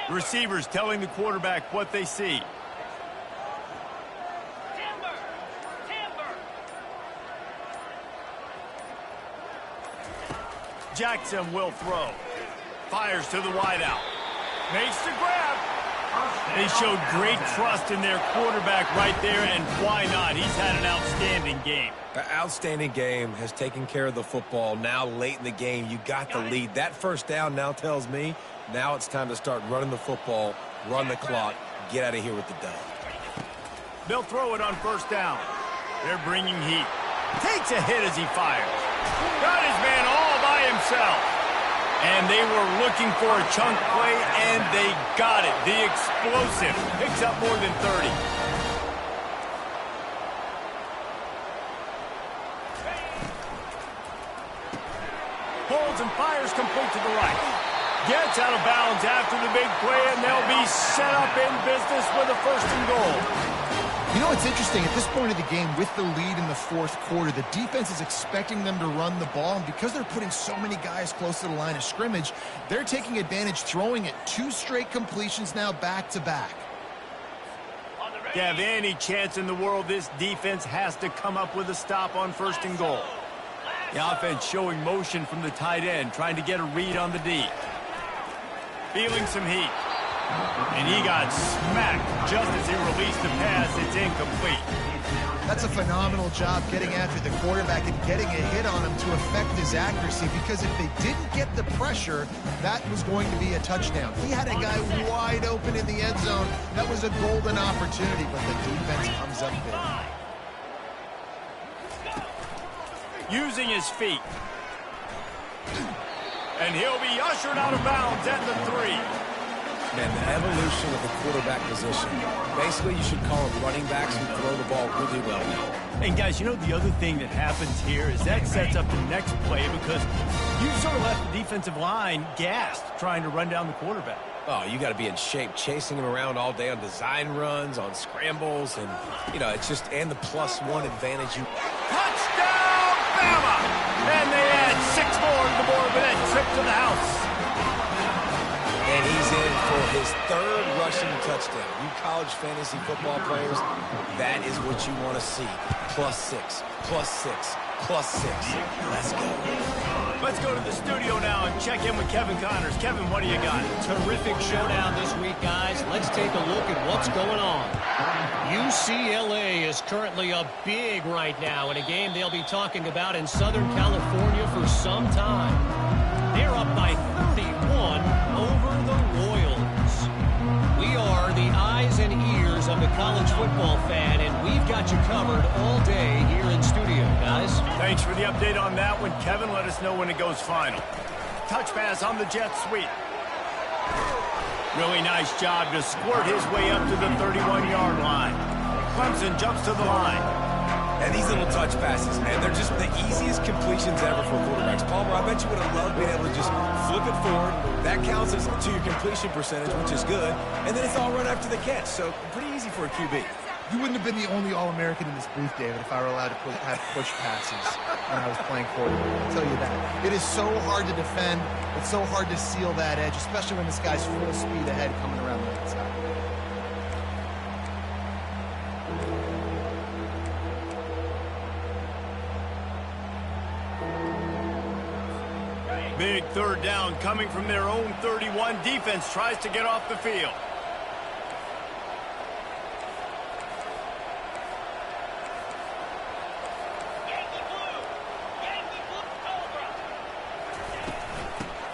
Receivers telling the quarterback what they see. Jackson will throw. Fires to the wideout. Makes the grab. They showed great trust in their quarterback right there, and why not? He's had an outstanding game.
An outstanding game, has taken care of the football. Now late in the game, you got the lead. That first down now tells me now it's time to start running the football, run the clock, get out of here with the dub.
They'll throw it on first down. They're bringing heat. Takes a hit as he fires. Got his man all by himself. And they were looking for a chunk play, and they got it. The explosive picks up more than 30. Holds and fires complete to the right. Gets out of bounds after the big play, and they'll be set up in business with a 1st and goal.
You know, it's interesting. At this point of the game, with the lead in the fourth quarter, the defense is expecting them to run the ball, and because they're putting so many guys close to the line of scrimmage, they're taking advantage, throwing it 2 straight completions now back-to-back.
To have any chance in the world, this defense has to come up with a stop on 1st and goal. The offense showing motion from the tight end, trying to get a read on the D. Feeling some heat. And he got smacked just as he released the pass. It's incomplete.
That's a phenomenal job getting after the quarterback and getting a hit on him to affect his accuracy, because if they didn't get the pressure, that was going to be a touchdown. He had a guy wide open in the end zone. That was a golden opportunity, but the defense comes up big.
Using his feet. And he'll be ushered out of bounds at the 3.
Man, the evolution of the quarterback position. Basically, you should call them running backs who throw the ball really well now.
And, guys, you know the other thing that happens here is that sets up the next play, because you sort of left the defensive line gassed trying to run down the quarterback.
Oh, you got to be in shape, chasing him around all day on design runs, on scrambles, and, you know, it's just, and the +1 advantage.
Touchdown, Bama! And they add to the house.
And he's in for his third rushing touchdown. You college fantasy football players, that is what you want to see. +6, +6, +6. Let's go.
Let's go to the studio now and check in with Kevin Connors. Kevin, what do you got?
Terrific showdown this week, guys. Let's take a look at what's going on. UCLA is currently up big right now in a game they'll be talking about in Southern California for some time. They're up by 31 over the Royals. We are the eyes and ears of the college football fan, and we've got you covered all day here in studio, guys.
Thanks for the update on that one, Kevin. Let us know when it goes final. Touch pass on the jet sweep. Really nice job to squirt his way up to the 31-yard line. Clemson jumps to the line.
And these little touch passes, man, they're just the easiest completions ever for quarterbacks. Palmer, I bet you would have loved being able to just flip it forward. That counts as to your completion percentage, which is good. And then it's all run after the catch, so pretty easy for a QB.
You wouldn't have been the only All-American in this booth, David, if I were allowed to have push passes when I was playing quarterback. I'll tell you that. It is so hard to defend. It's so hard to seal that edge, especially when this guy's full speed ahead coming around the outside.
Big third down coming from their own 31. Defense tries to get off the field.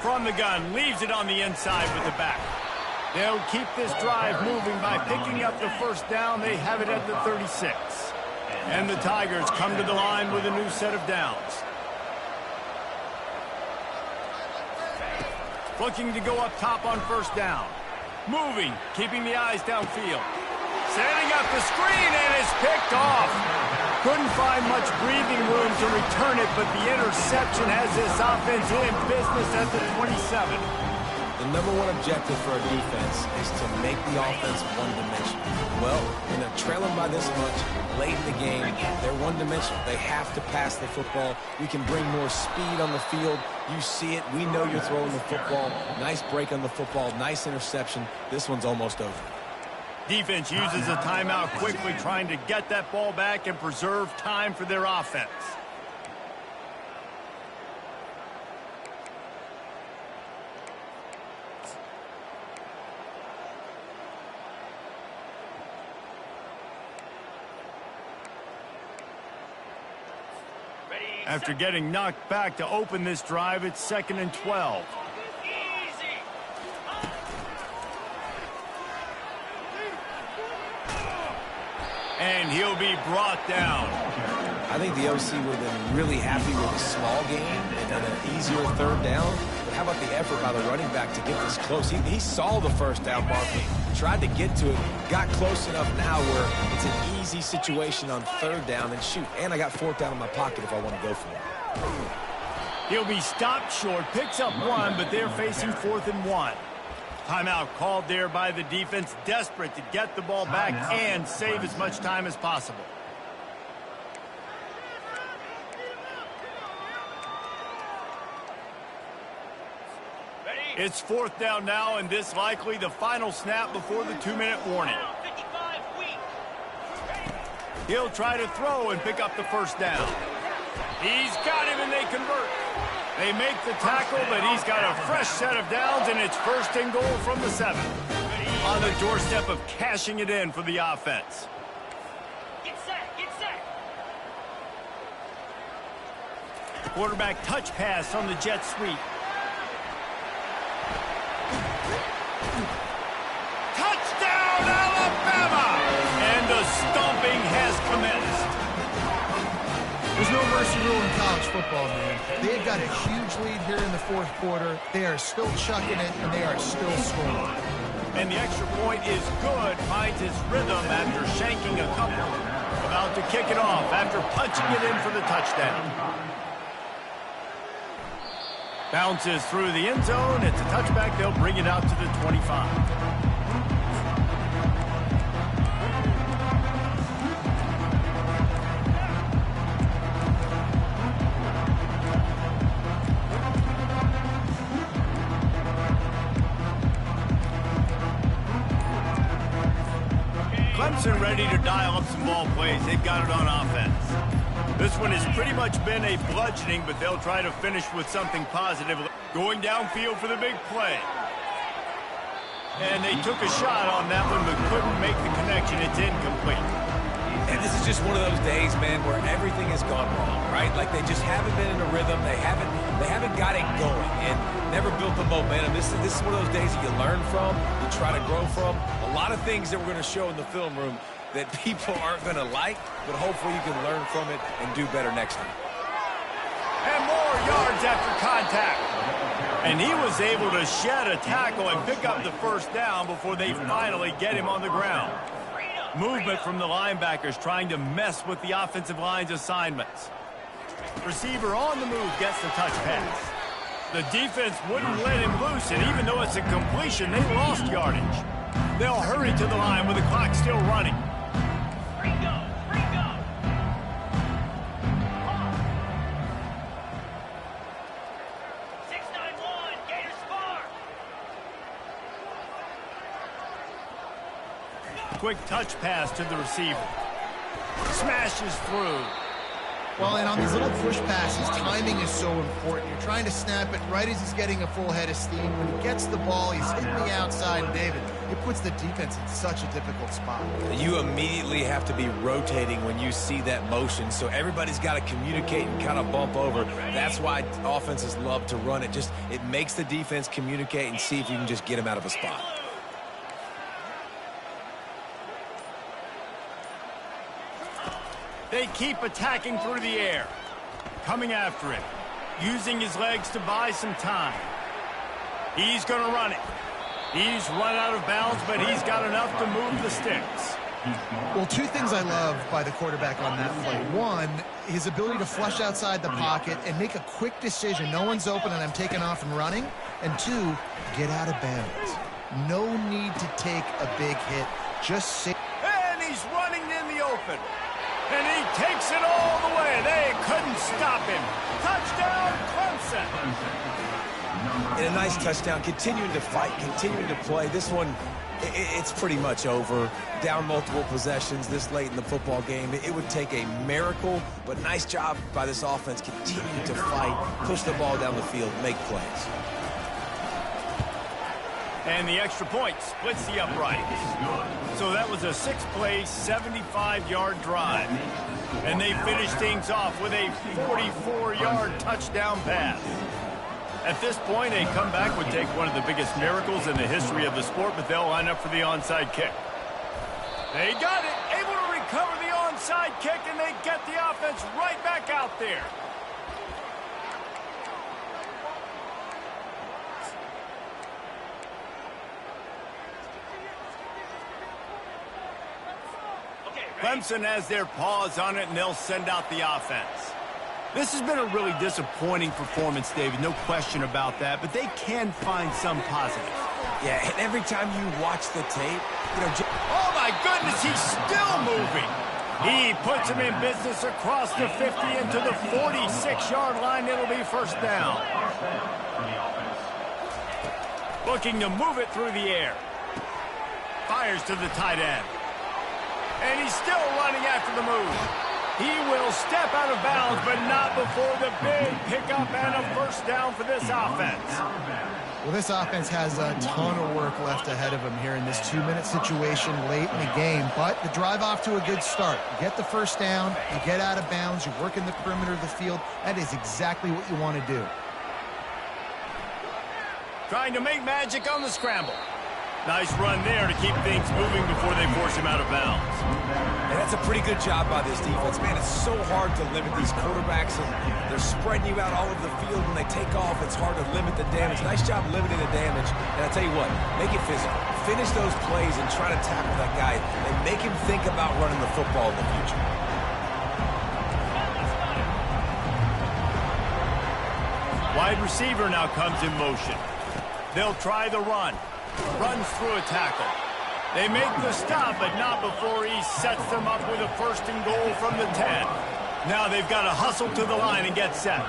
From the gun, leaves it on the inside with the back. They'll keep this drive moving by picking up the first down. They have it at the 36. And the Tigers come to the line with a new set of downs. Looking to go up top on first down. Moving, keeping the eyes downfield. Setting up the screen, and it's picked off. Couldn't find much breathing room to return it, but the interception has this offense in business at the 27.
The number one objective for a defense is to make the offense one-dimensional. Well, when they're trailing by this much, late in the game, they're one-dimensional. They have to pass the football. We can bring more speed on the field. You see it. We know you're throwing the football. Nice break on the football. Nice interception. This one's almost over.
Defense uses a timeout quickly, trying to get that ball back and preserve time for their offense. After getting knocked back to open this drive, it's 2nd and 12. And he'll be brought down.
I think the OC would have been really happy with a small game and an easier third down. But how about the effort by the running back to get this close? He saw the first down mark, tried to get to it, got close enough now where it's an easy situation on third down and shoot. And I got fourth down in my pocket if I want to go for it.
He'll be stopped short, picks up one, but they're facing 4th and 1. Timeout called there by the defense, desperate to get the ball back and save as much time as possible. It's 4th down now, and this likely the final snap before the 2-minute warning. He'll try to throw and pick up the first down. He's got him, and they convert. They make the tackle, but he's got a fresh set of downs, and it's 1st and goal from the 7. On the doorstep of cashing it in for the offense.
Get set, get set.
Quarterback touch pass on the jet sweep. Touchdown, Alabama! And the stomping has commenced.
There's no mercy rule in college football, man. They've got a huge lead here in the 4th quarter. They are still chucking it, and they are still scoring.
And the extra point is good. Finds his rhythm after shanking a couple. About to kick it off after punching it in for the touchdown. Bounces through the end zone. It's a touchback. They'll bring it out to the 25. Clemson ready to dial up some ball plays. They've got it on offense. This one has pretty much been a bludgeoning, but they'll try to finish with something positive. Going downfield for the big play. And they took a shot on that one, but couldn't make the connection. It's incomplete.
And this is just one of those days, man, where everything has gone wrong, right? Like they just haven't been in a rhythm. They haven't got it going and never built the momentum. This is one of those days that you learn from, you try to grow from. A lot of things that we're going to show in the film room that people aren't going to like, but hopefully you can learn from it and do better next time.
And more yards after contact. And he was able to shed a tackle and pick up the first down before they finally get him on the ground. Movement from the linebackers trying to mess with the offensive line's assignments. Receiver on the move gets the touch pass. The defense wouldn't let him loose, and even though it's a completion, they lost yardage. They'll hurry to the line with the clock still running. Quick touch pass to the receiver. Smashes through.
Well, and on these little push passes, timing is so important. You're trying to snap it right as he's getting a full head of steam. When he gets the ball, he's hitting the outside, and David, it puts the defense in such a difficult spot.
You immediately have to be rotating when you see that motion, so everybody's got to communicate and kind of bump over. That's why offenses love to run it. It makes the defense communicate and see if you can just get him out of a spot.
They keep attacking through the air. Coming after him. Using his legs to buy some time. He's going to run it. He's run out of bounds, but he's got enough to move the sticks.
Well, two things I love by the quarterback on that play. One, his ability to flush outside the pocket and make a quick decision. No one's open and I'm taking off and running. And two, get out of bounds. No need to take a big hit. Just sit.
And he's running in the open. And he takes it all the way. They couldn't stop him. Touchdown, Clemson.
And a nice touchdown. Continuing to fight, continuing to play. This one, it's pretty much over. Down multiple possessions this late in the football game. It would take a miracle, but nice job by this offense continuing to fight, push the ball down the field, make plays.
And the extra point splits the uprights. So that was a 6-play, 75-yard drive. And they finished things off with a 44-yard touchdown pass. At this point, a comeback would take one of the biggest miracles in the history of the sport, but they'll line up for the onside kick. They got it, able to recover the onside kick, and they get the offense right back out there. Clemson has their paws on it, and they'll send out the offense. This has been a really disappointing performance, David, no question about that, but they can find some positive.
Yeah, and every time you watch the tape, you know...
Oh, my goodness, he's still moving. He puts him in business across the 50 into the 46-yard line. It'll be first down. Looking to move it through the air. Fires to the tight end. And he's still running after the move. He will step out of bounds, but not before the big pickup and a first down for this offense.
Well, this offense has a ton of work left ahead of them here in this 2-minute situation late in the game, but the drive off to a good start. You get the first down, you get out of bounds, you work in the perimeter of the field. That is exactly what you want to do.
Trying to make magic on the scramble. Nice run there to keep things moving before they force him out of bounds.
And that's a pretty good job by this defense. Man, it's so hard to limit these quarterbacks, and they're spreading you out all over the field. When they take off, it's hard to limit the damage. Nice job limiting the damage. And I tell you what, make it physical. Finish those plays and try to tackle that guy and make him think about running the football in the future.
Wide receiver now comes in motion. They'll try the run. Runs through a tackle. They make the stop, but not before he sets them up with a first and goal from the 10. Now they've got to hustle to the line and get set.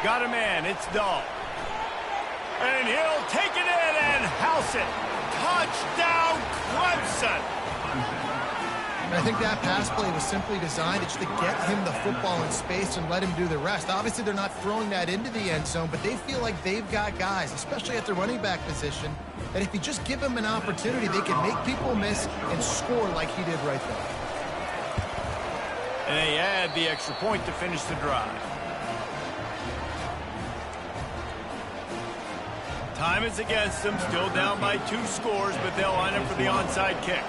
Got a man, it's Dahl. And he'll take it in and house it. Touchdown, Clemson!
I think that pass play was simply designed just to get him the football in space and let him do the rest. Obviously, they're not throwing that into the end zone, but they feel like they've got guys, especially at the running back position, that if you just give them an opportunity, they can make people miss and score like he did right there.
And they add the extra point to finish the drive. Time is against them, still down by 2 scores, but they'll line up for the onside kick.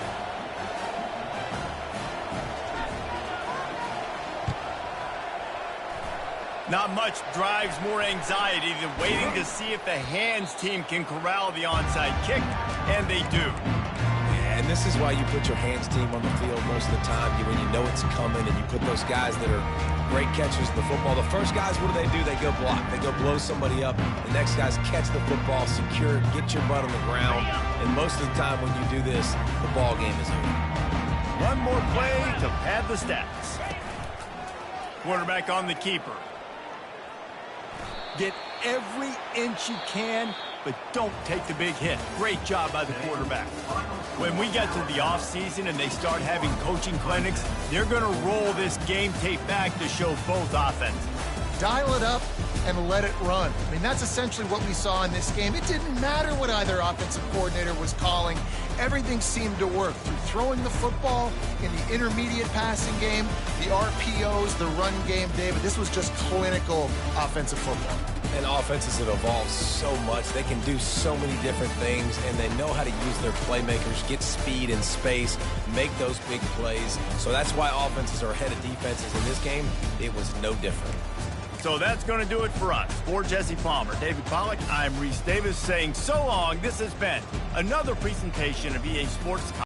Not much drives more anxiety than waiting to see if the hands team can corral the onside kick, and they do.
Yeah, and this is why you put your hands team on the field most of the time, when you know it's coming, and you put those guys that are great catchers of the football. The first guys, what do? They go block. They go blow somebody up. The next guys catch the football, secure it, get your butt on the ground, and most of the time when you do this, the ball game is over.
One more play to pad the stats. Quarterback on the keeper. Get every inch you can, but don't take the big hit. Great job by the quarterback. When we get to the offseason and they start having coaching clinics, they're going to roll this game tape back to show both offenses.
Dial it up and let it run. I mean, that's essentially what we saw in this game. It didn't matter what either offensive coordinator was calling. Everything seemed to work through throwing the football in the intermediate passing game, the RPOs, the run game, David. This was just clinical offensive football.
And offenses have evolved so much. They can do so many different things, and they know how to use their playmakers, get speed and space, make those big plays. So that's why offenses are ahead of defenses. In this game, it was no different.
So that's going to do it for us. For Jesse Palmer, David Pollack, I'm Reese Davis saying so long. This has been another presentation of EA Sports.